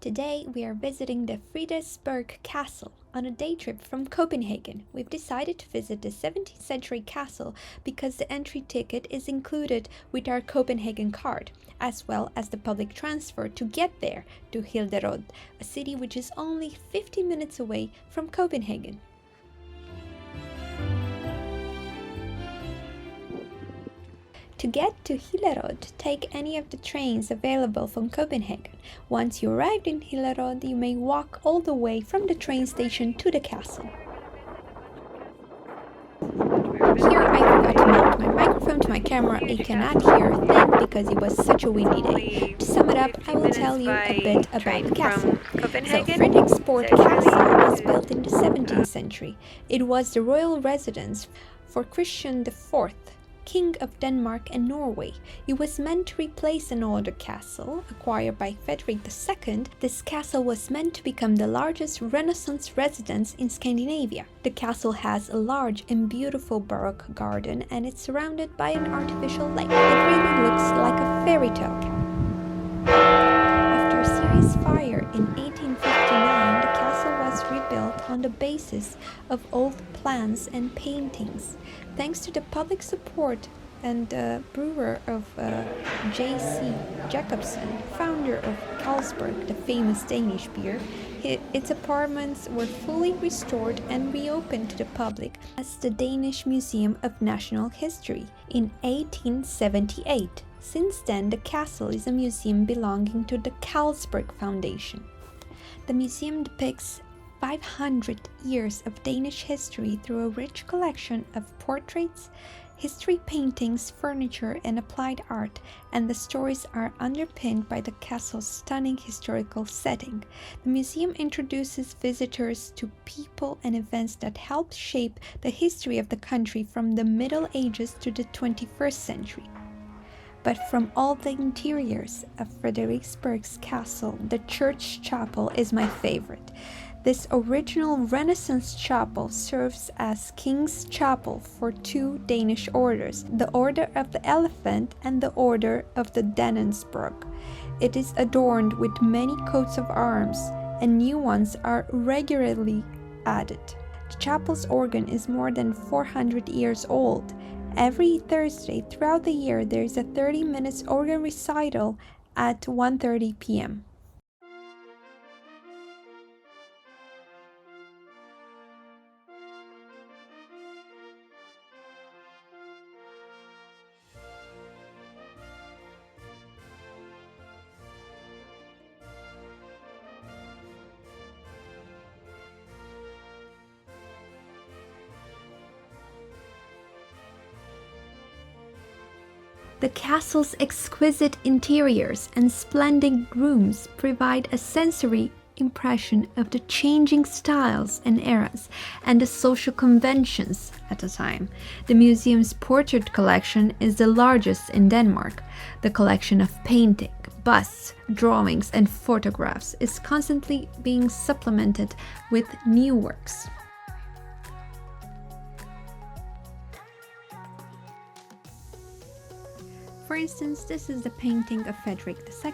Today we are visiting the Frederiksborg Castle on a day trip from Copenhagen. We've decided to visit the 17th century castle because the entry ticket is included with our Copenhagen card, as well as the public transfer to get there to Hillerød, a city which is only 50 minutes away from Copenhagen. To get to Hillerød, take any of the trains available from Copenhagen. Once you arrive in Hillerød, you may walk all the way from the train station to the castle. Here I forgot to mount my microphone to my camera. You cannot hear a thing because it was such a windy day. To sum it up, I will tell you a bit about the castle. So, Frederiksborg Castle was built in the 17th century. It was the royal residence for Christian IV, King of Denmark and Norway. It was meant to replace an older castle acquired by Frederick II. This castle was meant to become the largest Renaissance residence in Scandinavia. The castle has a large and beautiful Baroque garden, and it's surrounded by an artificial lake. It really looks like a fairy tale. After a serious fire in 1859, the castle was rebuilt on the basis of old plans and paintings. Thanks to the public support and the brewer of J.C. Jacobsen, founder of Carlsberg, the famous Danish beer, its apartments were fully restored and reopened to the public as the Danish Museum of National History in 1878. Since then, the castle is a museum belonging to the Carlsberg Foundation. The museum depicts 500 years of Danish history through a rich collection of portraits, history paintings, furniture, and applied art, and the stories are underpinned by the castle's stunning historical setting. The museum introduces visitors to people and events that helped shape the history of the country from the Middle Ages to the 21st century. But from all the interiors of Frederiksborg's castle, the church chapel is my favorite. This original Renaissance chapel serves as King's Chapel for two Danish orders, the Order of the Elephant and the Order of the Dannebrog. It is adorned with many coats of arms, and new ones are regularly added. The chapel's organ is more than 400 years old. Every Thursday throughout the year there is a 30-minute organ recital at 1:30 p.m. The castle's exquisite interiors and splendid rooms provide a sensory impression of the changing styles and eras and the social conventions at the time. The museum's portrait collection is the largest in Denmark. The collection of painting, busts, drawings, and photographs is constantly being supplemented with new works. For instance, this is the painting of Frederick II,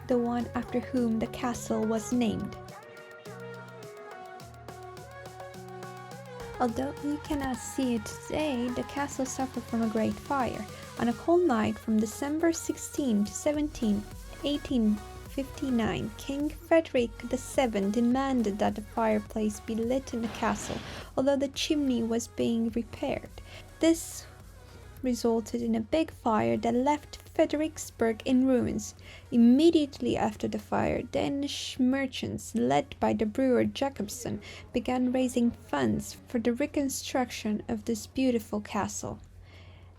the one after whom the castle was named. Although you cannot see it today, the castle suffered from a great fire. On a cold night from December 16 to 17, 1859, King Frederick VII demanded that the fireplace be lit in the castle, although the chimney was being repaired. This resulted in a big fire that left Frederiksborg in ruins. Immediately after the fire, Danish merchants, led by the brewer Jacobsen, began raising funds for the reconstruction of this beautiful castle.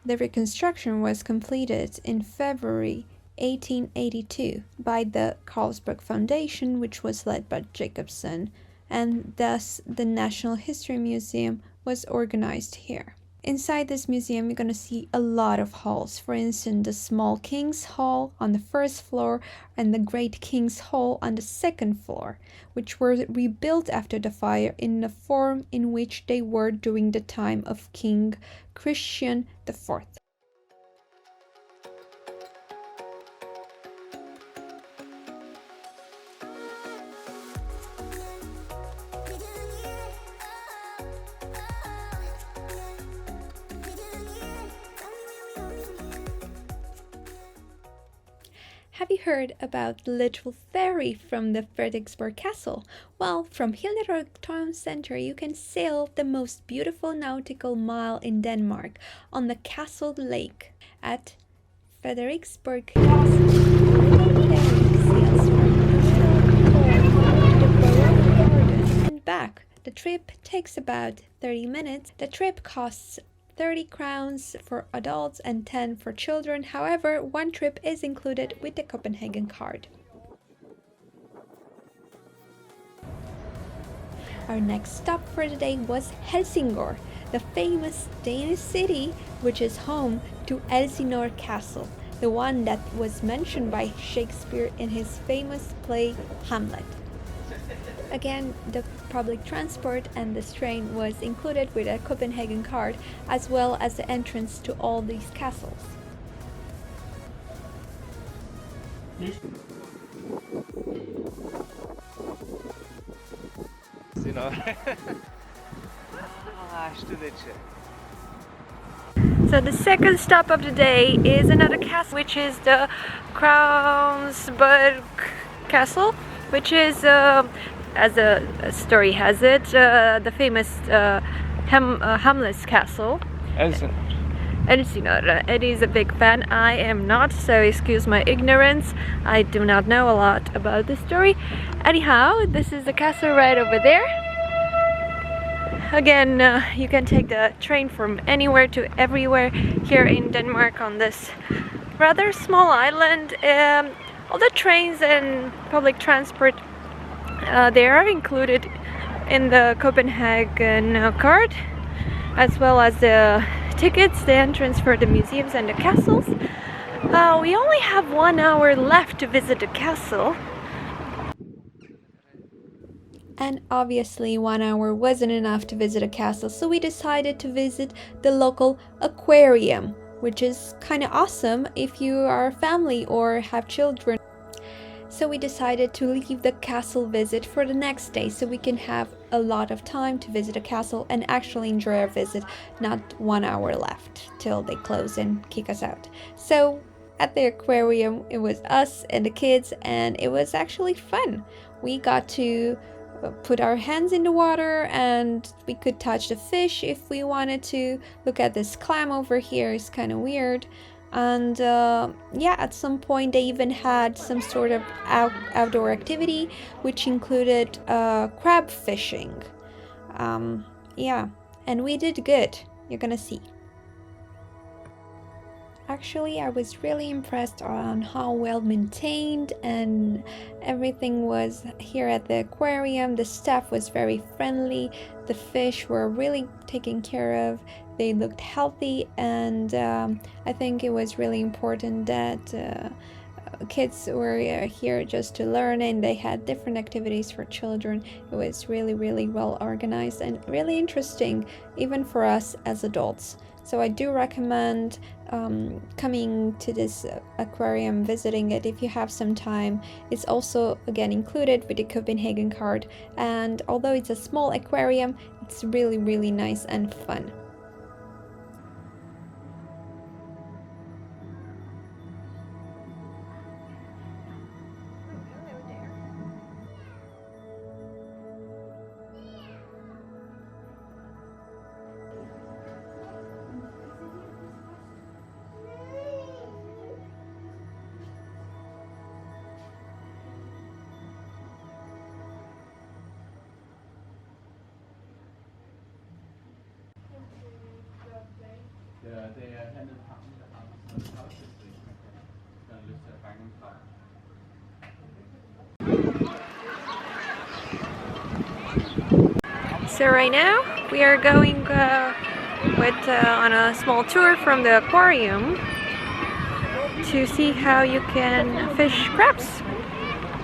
The reconstruction was completed in February 1882 by the Carlsberg Foundation, which was led by Jacobsen, and thus the National History Museum was organized here. Inside this museum, you're going to see a lot of halls. For instance, the small King's Hall on the first floor and the Great King's Hall on the second floor, which were rebuilt after the fire in the form in which they were during the time of King Christian IV. Have you heard about the literal ferry from the Frederiksborg Castle? Well, from Hillerød town center you can sail the most beautiful nautical mile in Denmark on the Castle Lake at Frederiksborg Castle. The ferry sails from Øresund Aquarium to the Baroque Garden and back. The trip takes about 30 minutes. The trip costs 30 crowns for adults and 10 for children. However, one trip is included with the Copenhagen card. Our next stop for the day was Helsingor, the famous Danish city which is home to Øresund Castle, the one that was mentioned by Shakespeare in his famous play Hamlet. Again, the public transport and this train was included with a Copenhagen card, as well as the entrance to all these castles. So the second stop of the day is another castle, which is the Crownsburg Castle, which is as the story has it, the famous Hamlet's castle. Helsingor. It is a big fan. I am not, so excuse my ignorance. I do not know a lot about the story. Anyhow, this is the castle right over there. Again, you can take the train from anywhere to everywhere here in Denmark on this rather small island. All the trains and public transport they are included in the Copenhagen card, as well as the tickets, the entrance for the museums and the castles. We only have 1 hour left to visit the castle. And obviously 1 hour wasn't enough to visit a castle, so we decided to visit the local aquarium, which is kind of awesome if you are a family or have children. So we decided to leave the castle visit for the next day so we can have a lot of time to visit a castle and actually enjoy our visit, not 1 hour left till they close and kick us out. So at the aquarium it was us and the kids, and it was actually fun. We got to put our hands in the water and we could touch the fish if we wanted to. Look at this clam over here, it's kind of weird. And yeah, at some point they even had some sort of outdoor activity which included crab fishing. Yeah, and we did good, you're gonna see. Actually, I was really impressed on how well maintained and everything was here at the aquarium. The staff was very friendly, the fish were really taken care of, they looked healthy, and I think it was really important that kids were here just to learn, and they had different activities for children. It was really well organized and really interesting, even for us as adults. So I do recommend coming to this aquarium, visiting it if you have some time. It's also again included with the Copenhagen card, and although it's a small aquarium, it's really nice and fun. So right now we are going on a small tour from the aquarium to see how you can fish crabs.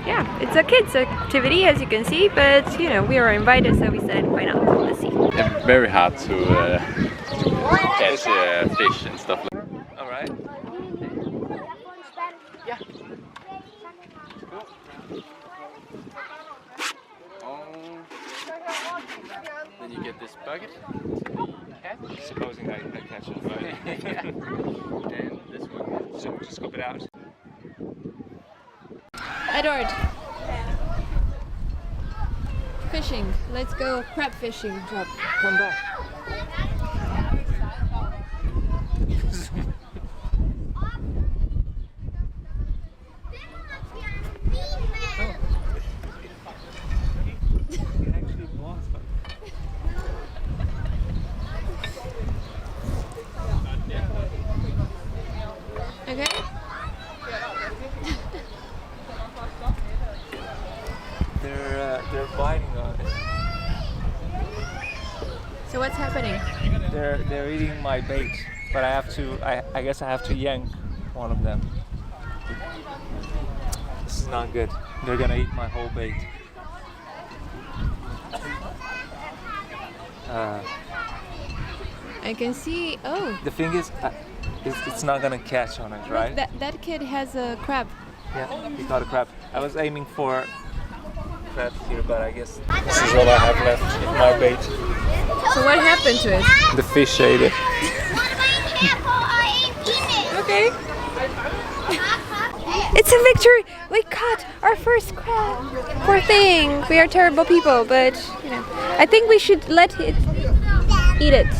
Yeah, it's a kids activity as you can see, but you know, we were invited, so we said why not, let's see. It's very hard to catch fish and stuff like that. Alright. Yeah. Then you get this bucket to catch. Supposing I catch it. Right? Yeah. And this one. So just scoop it out. Edward. Fishing. Let's go crab fishing. Come back. Okay. They're biting on it. So what's happening? They're eating my bait, but I guess I have to yank one of them. This is not good. They're gonna eat my whole bait. I can see. Oh, The thing is, it's not gonna catch on it, right? look, that kid has a crab. Yeah, he caught a crab. I was aiming for crabs here, but I guess this is all I have left of my bait. So what happened to it? The fish ate it. Okay. It's a victory! We caught our first crab. Poor thing. We are terrible people, but you know, I think we should let it eat it.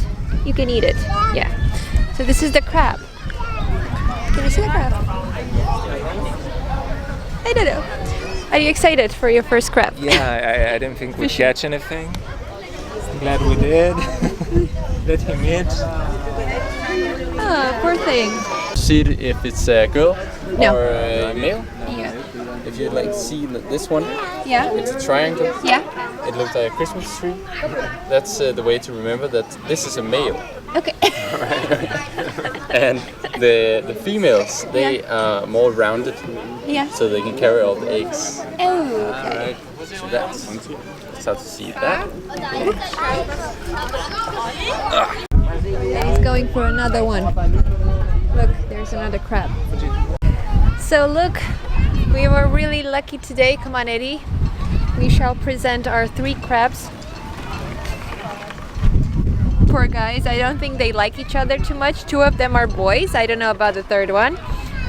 You can eat it. Yeah. So this is the crab. Can you see the crab? I don't know. Are you excited for your first crab? Yeah, I didn't think we'd catch anything. I'm glad we did. Let him eat. Ah, poor thing. See if it's a girl No. or a male. Yeah. If you like see this one, Yeah. it's a triangle. Yeah. It looks like a Christmas tree. That's the way to remember that this is a male. Okay. And the females, they are more rounded, Yeah. so they can carry all the eggs. Oh. Okay. So that's how to see that. He's going for another one. Look, there's another crab. So look, we were really lucky today. Come on, Eddie. We shall present our 3 crabs. Poor guys, I don't think they like each other too much. 2 of them are boys. I don't know about the 3rd one.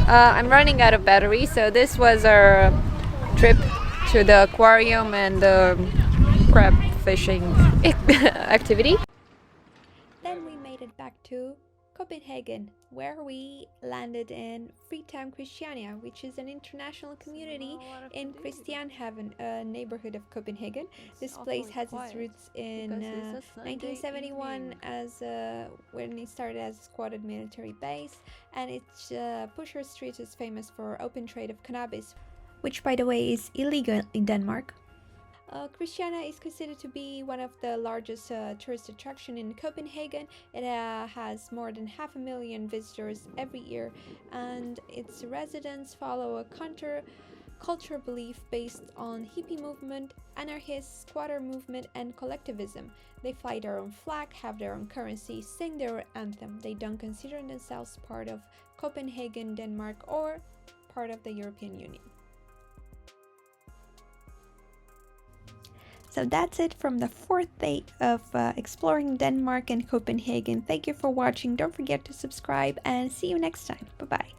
I'm running out of battery, so this was our trip to the aquarium and the crab fishing activity. Then we made it back to Copenhagen, where we landed in Freetown, Christiania, which is an international community in Christiania, a neighborhood of Copenhagen. This place has its roots in 1971 as when it started as a squatted military base, and its Pusher Street is famous for open trade of cannabis, which by the way is illegal in Denmark. Christiania is considered to be one of the largest tourist attractions in Copenhagen. It has more than 500,000 visitors every year, and its residents follow a counter-culture belief based on hippie movement, anarchist, squatter movement, and collectivism. They fly their own flag, have their own currency, sing their own anthem. They don't consider themselves part of Copenhagen, Denmark, or part of the European Union. So that's it from the 4th day of exploring Denmark and Copenhagen. Thank you for watching. Don't forget to subscribe and see you next time. Bye-bye.